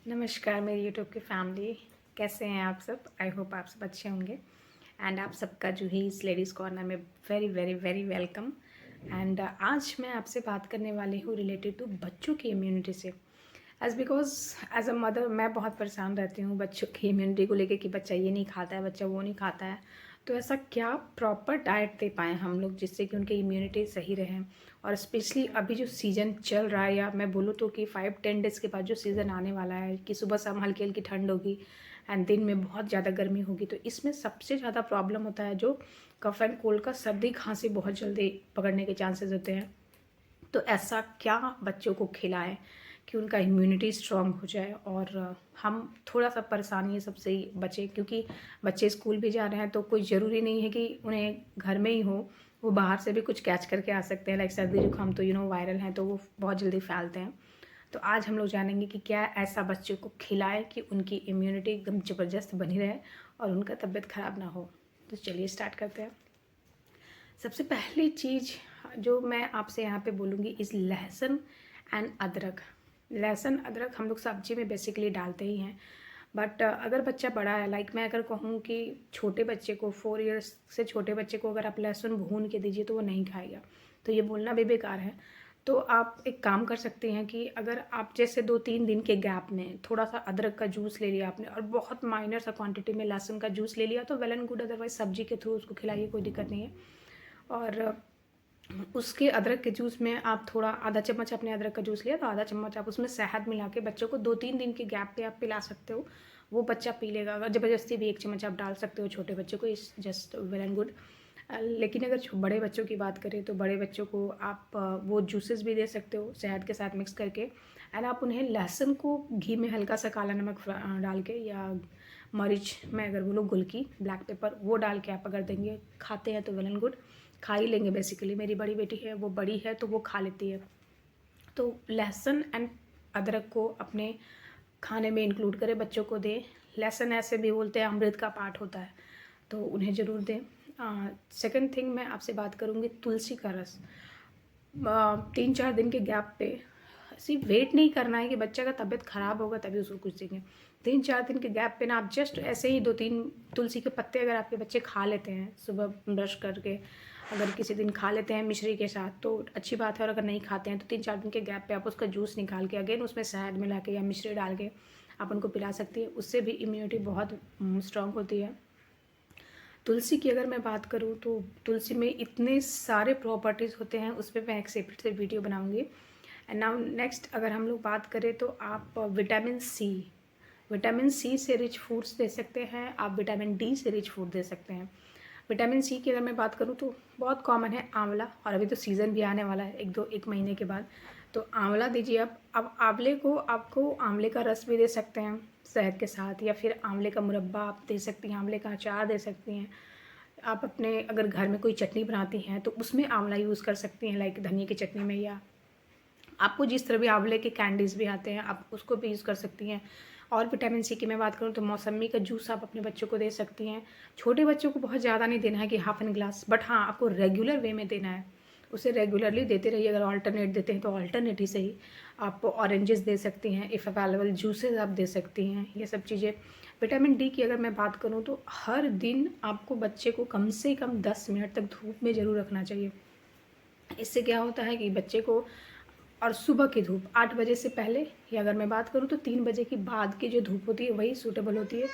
नमस्कार मेरी यूट्यूब की फैमिली। कैसे हैं आप सब? आई होप आप सब अच्छे होंगे। एंड आप सबका जो है इस लेडीज़ कॉर्नर में very very very welcome. And आज मैं आपसे बात करने वाली हूँ रिलेटेड टू बच्चों की इम्यूनिटी से। बिकॉज एज अ मदर मैं बहुत परेशान रहती हूँ बच्चों की इम्यूनिटी को लेके कि बच्चा ये नहीं खाता है, बच्चा वो नहीं खाता है। तो ऐसा क्या प्रॉपर डाइट दे पाएँ हम लोग जिससे कि उनकी इम्यूनिटी सही रहे। और स्पेशली अभी जो सीज़न चल रहा है, या मैं बोलूँ तो कि 5-10 डेज़ के बाद जो सीज़न आने वाला है कि सुबह शाम हल्की हल्की ठंड होगी एंड दिन में बहुत ज़्यादा गर्मी होगी, तो इसमें सबसे ज़्यादा प्रॉब्लम होता है जो कफ एंड कोल्ड का, सर्दी खांसी बहुत जल्दी पकड़ने के चांसेस होते हैं। तो ऐसा क्या बच्चों को खिलाएं कि उनका इम्यूनिटी स्ट्रांग हो जाए और हम थोड़ा सा परेशानी सबसे ही बचें, क्योंकि बच्चे स्कूल भी जा रहे हैं तो कोई ज़रूरी नहीं है कि उन्हें घर में ही हो, वो बाहर से भी कुछ कैच करके आ सकते हैं। लाइक सर्दी जुकाम तो वायरल हैं, तो वो बहुत जल्दी फैलते हैं। तो आज हम लोग जानेंगे कि क्या ऐसा बच्चों को खिलाएं कि उनकी इम्यूनिटी एकदम ज़बरदस्त बनी रहे और उनका तबीयत ख़राब ना हो। तो चलिए स्टार्ट करते हैं। सबसे पहली चीज़ जो मैं आपसे यहाँ पे बोलूँगी इस लहसुन एंड अदरक। लहसुन अदरक हम लोग सब्जी में बेसिकली डालते ही हैं, बट अगर बच्चा बड़ा है, लाइक मैं अगर कहूँ कि छोटे बच्चे को 4 इयर्स से छोटे बच्चे को अगर आप लहसुन भून के दीजिए तो वो नहीं खाएगा, तो ये बोलना भी बेकार है। तो आप एक काम कर सकते हैं कि अगर आप जैसे 2-3 दिन के गैप में थोड़ा सा अदरक का जूस ले लिया आपने और बहुत माइनर सा क्वांटिटी में लहसुन का जूस ले लिया तो वेल एंड गुड, अदरवाइज सब्जी के थ्रू उसको खिलाइए, कोई दिक्कत नहीं है। और उसके अदरक के जूस में आप थोड़ा आधा चम्मच आपने अदरक का जूस लिया तो आधा चम्मच आप उसमें शहद मिला के बच्चों को 2-3 दिन के गैप पे आप पिला सकते हो। वो बच्चा पी लेगा। अगर ज़बरदस्ती भी 1 चम्मच आप डाल सकते हो छोटे बच्चों को, इस जस्ट वेल एंड गुड। लेकिन अगर बड़े बच्चों की बात करें तो बड़े बच्चों को आप वो जूसेस भी दे सकते हो शहद के साथ मिक्स करके। एंड आप उन्हें लहसुन को घी में हल्का सा काला नमक डाल के, या मरीच में अगर बोलो गुलकी ब्लैक पेपर, वो डाल के आप अगर देंगे, खाते हैं तो वेल एंड गुड, खा ही लेंगे। बेसिकली मेरी बड़ी बेटी है, वो बड़ी है तो वो खा लेती है। तो लहसुन एंड अदरक को अपने खाने में इंक्लूड करें, बच्चों को दें। लहसुन ऐसे भी बोलते हैं अमृत का पाठ होता है, तो उन्हें ज़रूर दें। सेकंड थिंग मैं आपसे बात करूँगी तुलसी का रस। 3-4 दिन के गैप पे, सिर्फ वेट नहीं करना है कि बच्चे का तबीयत ख़राब होगा तभी उसको कुछ देंगे। 3-4 दिन के गैप पे ना आप जस्ट ऐसे ही 2-3 तुलसी के पत्ते अगर आपके बच्चे खा लेते हैं सुबह ब्रश करके, अगर किसी दिन खा लेते हैं मिश्री के साथ तो अच्छी बात है, और अगर नहीं खाते हैं तो 3-4 दिन के गैप पे आप उसका जूस निकाल के अगेन उसमें शहद मिला के या मिश्री डाल के आप उनको पिला सकती है। उससे भी इम्यूनिटी बहुत स्ट्रांग होती है। तुलसी की अगर मैं बात करूँ तो तुलसी में इतने सारे प्रॉपर्टीज़ होते हैं, उस पर मैं एक सेपरेट से वीडियो बनाऊँगी। एंड नाउ नेक्स्ट अगर हम लोग बात करें तो आप विटामिन सी से रिच फूड्स दे सकते हैं, आप विटामिन डी से रिच फूड दे सकते हैं। विटामिन सी की अगर मैं बात करूँ तो बहुत कॉमन है आंवला, और अभी तो सीज़न भी आने वाला है 1 महीने के बाद, तो आंवला दीजिए आप। अब आंवले को आपको आंवले का रस भी दे सकते हैं शहद के साथ, या फिर आंवले का मुरब्बा आप दे सकती हैं, आंवले का अचार दे सकती हैं। आप अपने अगर घर में कोई चटनी बनाती हैं तो उसमें आंवला यूज़ कर सकती हैं, लाइक धनिया की चटनी में, या आपको जिस तरह भी आंवले के कैंडीज़ भी आते हैं आप उसको भी यूज़ कर सकती हैं। और विटामिन सी की मैं बात करूँ तो मौसम्मी का जूस आप अपने बच्चों को दे सकती हैं। छोटे बच्चों को बहुत ज़्यादा नहीं देना है कि हाफ एन ग्लास, बट हाँ आपको रेगुलर वे में देना है, उसे रेगुलरली देते रहिए। अगर ऑल्टरनेट देते हैं तो ऑल्टरनेट ही सही। आप ऑरेंजेस दे सकती हैं, इफ़ अवेलेबल जूसेस आप दे सकती हैं, ये सब चीज़ें। विटामिन डी की अगर मैं बात करूँ तो हर दिन आपको बच्चे को कम से कम 10 मिनट तक धूप में ज़रूर रखना चाहिए। इससे क्या होता है कि बच्चे को, और सुबह की धूप 8 बजे से पहले, या अगर मैं बात करूँ तो 3 बजे के बाद की जो धूप होती है वही सूटेबल होती है।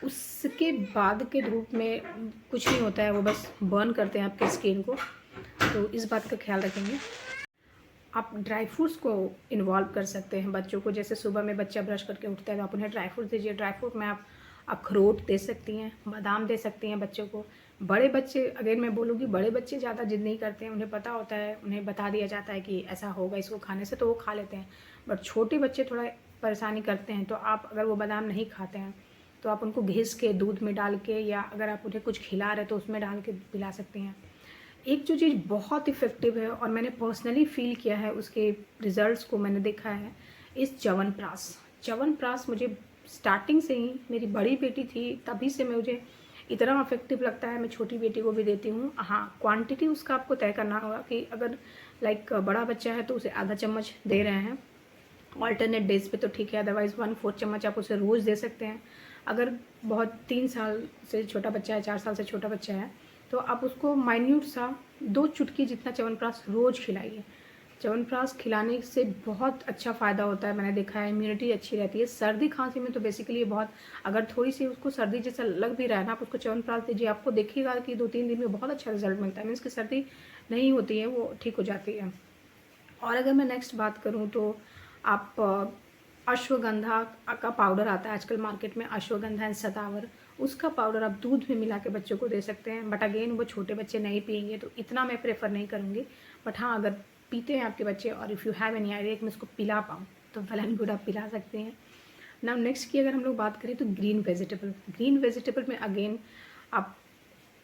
उसके बाद के धूप में कुछ नहीं होता है, वो बस बर्न करते हैं आपके स्किन को, तो इस बात का ख्याल रखेंगे। आप ड्राई फ्रूट्स को इन्वॉल्व कर सकते हैं बच्चों को। जैसे सुबह में बच्चा ब्रश करके उठता है तो आप उन्हें ड्राई फ्रूट दीजिए। ड्राई फ्रूट में आप अखरोट दे सकती हैं, बादाम दे सकती हैं बच्चों को। बड़े बच्चे, अगेन मैं बोलूँगी, बड़े बच्चे ज़्यादा जिद नहीं करते हैं, उन्हें पता होता है, उन्हें बता दिया जाता है कि ऐसा होगा इसको खाने से, तो वो खा लेते हैं। बट छोटे बच्चे थोड़ा परेशानी करते हैं, तो आप अगर वो बादाम नहीं खाते हैं तो आप उनको घिस के दूध में डाल के, या अगर आप उन्हें कुछ खिला रहे तो उसमें डाल के पिला सकती हैं। एक जो चीज़ बहुत इफ़ेक्टिव है और मैंने पर्सनली फ़ील किया है, उसके रिज़ल्ट्स को मैंने देखा है, इस च्यवनप्राश। च्यवनप्राश मुझे स्टार्टिंग से ही, मेरी बड़ी बेटी थी तभी से मुझे इतना इफ़ेक्टिव लगता है। मैं छोटी बेटी को भी देती हूँ। हाँ, क्वांटिटी उसका आपको तय करना होगा कि अगर लाइक बड़ा बच्चा है तो उसे आधा चम्मच दे रहे हैं, ऑल्टरनेट डेज पे तो ठीक है, अदरवाइज़ 1/4 चम्मच आप उसे रोज़ दे सकते हैं। अगर बहुत 3 साल से छोटा बच्चा है, 4 साल से छोटा बच्चा है, तो आप उसको माइन्यूट सा 2 चुटकी जितना च्यवनप्राश रोज़ खिलाइए। च्यवनप्राश खिलाने से बहुत अच्छा फ़ायदा होता है, मैंने देखा है, इम्यूनिटी अच्छी रहती है। सर्दी खांसी में तो बेसिकली ये बहुत, अगर थोड़ी सी उसको सर्दी जैसा लग भी रहा है ना, आप उसको च्यवनप्राश दीजिए, आपको देखिएगा कि 2-3 दिन में बहुत अच्छा रिजल्ट मिलता है। मीन्स कि सर्दी नहीं होती है, वो ठीक हो जाती है। और अगर मैं नेक्स्ट बात करूँ तो आप अश्वगंधा का पाउडर आता है आजकल मार्केट में, अश्वगंधा एंड सतावर, उसका पाउडर आप दूध में मिला के बच्चों को दे सकते हैं। बट अगेन वो छोटे बच्चे नहीं पियेंगे तो इतना मैं प्रेफर नहीं करूँगी। बट हाँ, अगर पीते हैं आपके बच्चे और if you have any idea कि मैं इसको पिला पाऊँ, तो वेल एंड गुड, आप पिला सकते हैं। नाउ नेक्स्ट की अगर हम लोग बात करें तो ग्रीन वेजिटेबल में अगेन आप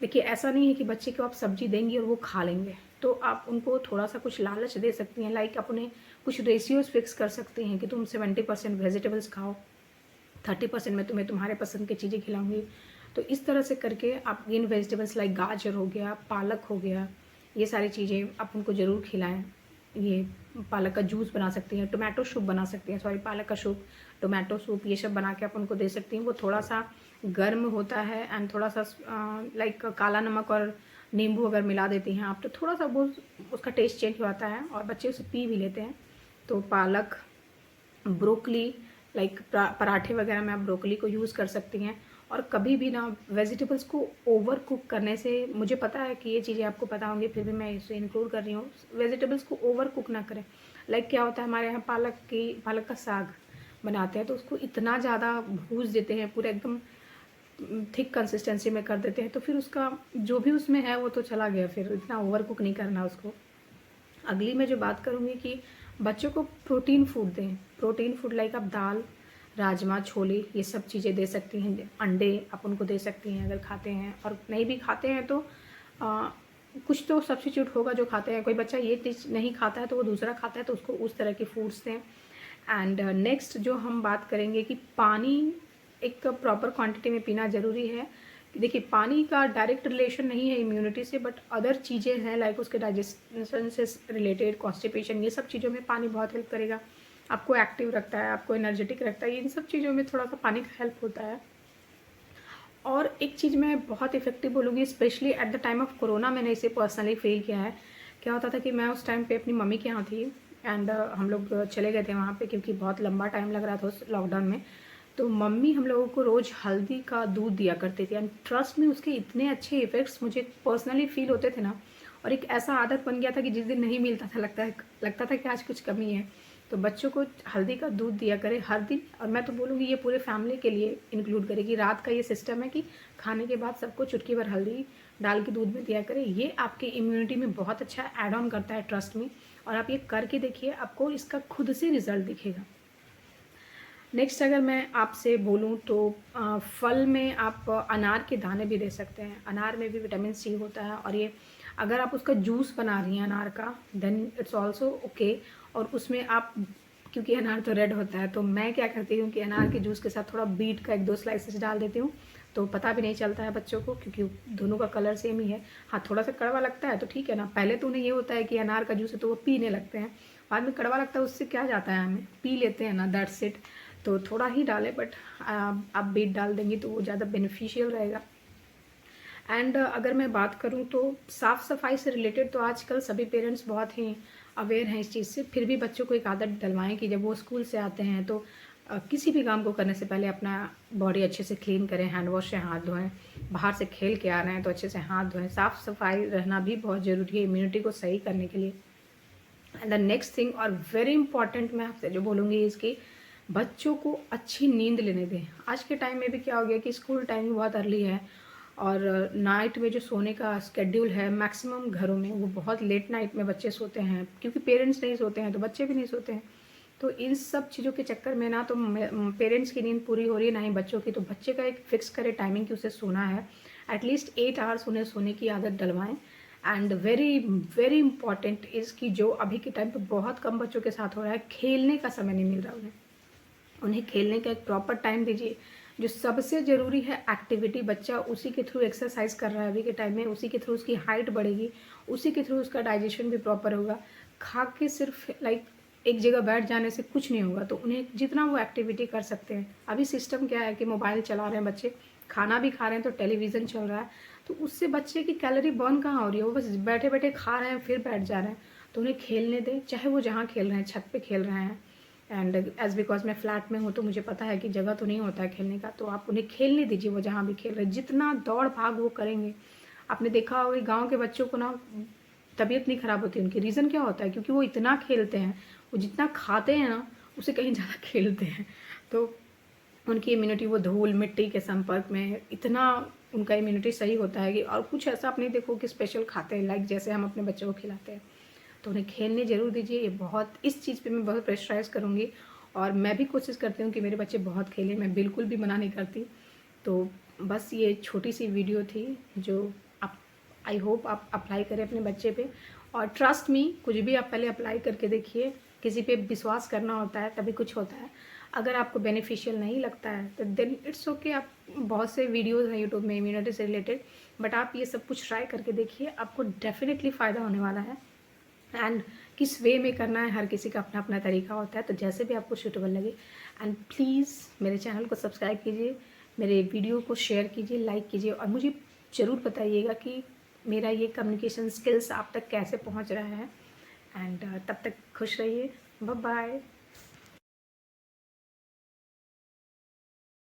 देखिए, ऐसा नहीं है कि बच्चे को आप सब्जी देंगी और वो खा लेंगे, तो आप उनको थोड़ा सा कुछ लालच दे सकती हैं। लाइक आप उन्हें कुछ रेशियोज फिक्स कर सकती हैं कि तुम 70% वेजिटेबल्स खाओ, 30% में तुम्हें तुम्हारे पसंद की चीज़ें खिलाऊंगी। तो इस तरह से करके आप ग्रीन वेजिटेबल्स लाइक गाजर हो गया, पालक हो गया, ये सारी चीज़ें आप उनको ज़रूर खिलाएं। ये पालक का जूस बना सकती हैं, टोमेटो सूप बना सकती हैं, सॉरी पालक का सूप, टोमेटो सूप, ये सब बना के आप उनको दे सकती हैं। वो थोड़ा सा गर्म होता है एंड थोड़ा सा लाइक काला नमक और नींबू अगर मिला देती हैं आप, तो थोड़ा सा वो उसका टेस्ट चेंज हो जाता है और बच्चे उसे पी भी लेते हैं। तो पालक, ब्रोकली, लाइक पराठे वगैरह में आप ब्रोकली को यूज़ कर सकती हैं। और कभी भी ना वेजिटेबल्स को ओवर कुक करने से, मुझे पता है कि ये चीज़ें आपको पता होंगी, फिर भी मैं इसे इंक्लूड कर रही हूँ, वेजिटेबल्स को ओवर कुक ना करें। लाइक क्या होता है, हमारे यहाँ पालक का साग बनाते हैं तो उसको इतना ज़्यादा भूज देते हैं, पूरा एकदम थिक कंसिस्टेंसी में कर देते हैं, तो फिर उसका जो भी उसमें है वो तो चला गया, फिर इतना ओवर कुक नहीं करना उसको। अगली मैं जो बात करूँगी कि बच्चों को प्रोटीन फूड दें। प्रोटीन फूड लाइक आप दाल, राजमा, छोले, ये सब चीज़ें दे सकती हैं। अंडे आप उनको दे सकती हैं अगर खाते हैं, और नहीं भी खाते हैं तो कुछ तो सब्स्टिट्यूट होगा जो खाते हैं। कोई बच्चा ये चीज़ नहीं खाता है तो वो दूसरा खाता है, तो उसको उस तरह के फूड्स दें। एंड नेक्स्ट जो हम बात करेंगे कि पानी एक प्रॉपर क्वांटिटी में पीना ज़रूरी है। देखिए, पानी का डायरेक्ट रिलेशन नहीं है इम्यूनिटी से, बट अदर चीज़ें हैं लाइक उसके डाइजेशन से रिलेटेड, कॉन्स्टिपेशन, ये सब चीज़ों में पानी बहुत हेल्प करेगा। आपको एक्टिव रखता है, आपको एनर्जेटिक रखता है, इन सब चीज़ों में थोड़ा सा पानी का हेल्प होता है। और एक चीज़ मैं बहुत इफेक्टिव बोलूँगी, specially at the time of corona मैंने इसे पर्सनली फील किया है। क्या होता था कि मैं उस टाइम पे अपनी मम्मी के यहाँ थी एंड हम लोग चले गए थे वहाँ पे, क्योंकि बहुत लंबा टाइम लग रहा था उस लॉकडाउन में। तो मम्मी हम लोगों को रोज़ हल्दी का दूध दिया करती थी एंड ट्रस्ट में उसके इतने अच्छे इफ़ेक्ट्स मुझे पर्सनली फील होते थे ना। और एक ऐसा आदत बन गया था कि जिस दिन नहीं मिलता था लगता था कि आज कुछ कमी है। तो बच्चों को हल्दी का दूध दिया करें हर दिन, और मैं तो बोलूँगी ये पूरे फैमिली के लिए इंक्लूड करेगी। रात का ये सिस्टम है कि खाने के बाद सबको चुटकी भर हल्दी डाल के दूध में दिया करें। ये आपके इम्यूनिटी में बहुत अच्छा ऐड ऑन करता है, ट्रस्ट में। और आप ये करके देखिए, आपको इसका खुद से रिजल्ट दिखेगा। नेक्स्ट अगर मैं आपसे बोलूं तो फल में आप अनार के दाने भी दे सकते हैं। अनार में भी विटामिन सी होता है, और ये अगर आप उसका जूस बना रही हैं अनार का, देन इट्स ऑल्सो ओके। और उसमें आप, क्योंकि अनार तो रेड होता है, तो मैं क्या करती हूँ कि अनार के जूस के साथ थोड़ा बीट का 1-2 स्लाइसेस डाल देती हूँ, तो पता भी नहीं चलता है बच्चों को, क्योंकि दोनों का कलर सेम ही है। हाँ, थोड़ा सा कड़वा लगता है तो ठीक है ना, पहले तो उन्हें ये होता है कि अनार का जूस है तो वो पीने लगते हैं, बाद में कड़वा लगता है, उससे क्या जाता है, हमें पी लेते हैं ना, दैट्स इट। तो थोड़ा ही डालें, बट आप बीट डाल देंगी तो वो ज़्यादा बेनिफिशियल रहेगा। एंड अगर मैं बात करूँ तो साफ़ सफाई से रिलेटेड तो आजकल सभी पेरेंट्स बहुत ही अवेयर हैं इस चीज़ से, फिर भी बच्चों को एक आदत डलवाएं कि जब वो स्कूल से आते हैं तो किसी भी काम को करने से पहले अपना बॉडी अच्छे से क्लीन करें, हैंड वॉश से हाथ धोएं। बाहर से खेल के आ रहे हैं तो अच्छे से हाथ धोएं। साफ़ सफाई रहना भी बहुत ज़रूरी है इम्यूनिटी को सही करने के लिए। एंड द नेक्स्ट थिंग और वेरी इंपॉर्टेंट मैं आपसे जो बोलूँगी इसकी, बच्चों को अच्छी नींद लेने दें। आज के टाइम में भी क्या हो गया कि स्कूल टाइम बहुत अर्ली है, और नाइट में जो सोने का स्केड्यूल है मैक्सिमम घरों में, वो बहुत लेट नाइट में बच्चे सोते हैं, क्योंकि पेरेंट्स नहीं सोते हैं तो बच्चे भी नहीं सोते हैं। तो इन सब चीज़ों के चक्कर में ना तो पेरेंट्स की नींद पूरी हो रही है, ना ही बच्चों की। तो बच्चे का एक फिक्स करे टाइमिंग कि उसे सोना है, एटलीस्ट 8 आवर्स उन्हें सोने की आदत डलवाएं। And very very important is कि जो अभी के टाइम पे बहुत कम बच्चों के साथ हो रहा है, खेलने का समय नहीं मिल रहा उन्हें खेलने का एक प्रॉपर टाइम दीजिए। जो सबसे ज़रूरी है एक्टिविटी, बच्चा उसी के थ्रू एक्सरसाइज कर रहा है अभी के टाइम में, उसी के थ्रू उसकी हाइट बढ़ेगी, उसी के थ्रू उसका डाइजेशन भी प्रॉपर होगा। खा के सिर्फ लाइक एक जगह बैठ जाने से कुछ नहीं होगा, तो उन्हें जितना वो एक्टिविटी कर सकते हैं। अभी सिस्टम क्या है कि मोबाइल चला रहे हैं बच्चे, खाना भी खा रहे हैं तो टेलीविज़न चल रहा है, तो उससे बच्चे की कैलोरी बर्न कहाँ हो रही है, वो बस बैठे-बैठे खा रहे हैं फिर बैठ जा रहे हैं। तो उन्हें खेलने दें, चाहे वो जहाँ खेल रहे हैं, छत पे खेल रहे हैं। एंड एज़ बिकॉज़ मैं फ्लैट में हूँ तो मुझे पता है कि जगह तो नहीं होता है खेलने का, तो आप उन्हें खेलने दीजिए वो जहाँ भी खेल रहे हैं। जितना दौड़-भाग वो करेंगे, आपने देखा होगा कि गाँव के बच्चों को ना तबीयत नहीं ख़राब होती उनकी, रीज़न क्या होता है, क्योंकि वो इतना खेलते हैं, वो जितना खाते हैं ना उससे कहीं ज़्यादा खेलते हैं। तो उनकी इम्यूनिटी, वो धूल मिट्टी के संपर्क में इतना उनका इम्यूनिटी सही होता है कि, और कुछ ऐसा आप नहीं देखो कि स्पेशल खाते हैं लाइक जैसे हम अपने बच्चों को खिलाते हैं। तो उन्हें खेलने ज़रूर दीजिए। ये बहुत, इस चीज़ पे मैं बहुत प्रेशराइज़ करूँगी, और मैं भी कोशिश करती हूँ कि मेरे बच्चे बहुत खेलें, मैं बिल्कुल भी मना नहीं करती। तो बस ये छोटी सी वीडियो थी जो आप, आई होप आप अप्लाई करें अपने बच्चे पे, और ट्रस्ट मी, कुछ भी आप पहले अप्लाई करके देखिए। किसी पे विश्वास करना होता है तभी कुछ होता है। अगर आपको बेनिफिशियल नहीं लगता है तो देन इट्स ओके। आप, बहुत से वीडियोज़ हैं यूट्यूब में इम्यूनिटी से रिलेटेड, बट आप ये सब कुछ ट्राई करके देखिए, आपको डेफिनेटली फ़ायदा होने वाला है। एंड किस वे में करना है, हर किसी का अपना अपना तरीका होता है, तो जैसे भी आपको सूटेबल लगे। एंड प्लीज़ मेरे चैनल को सब्सक्राइब कीजिए, मेरे वीडियो को शेयर कीजिए, लाइक कीजिए, और मुझे ज़रूर बताइएगा कि मेरा ये कम्युनिकेशन स्किल्स आप तक कैसे पहुंच रहा है। एंड तब तक खुश रहिए। Bye bye.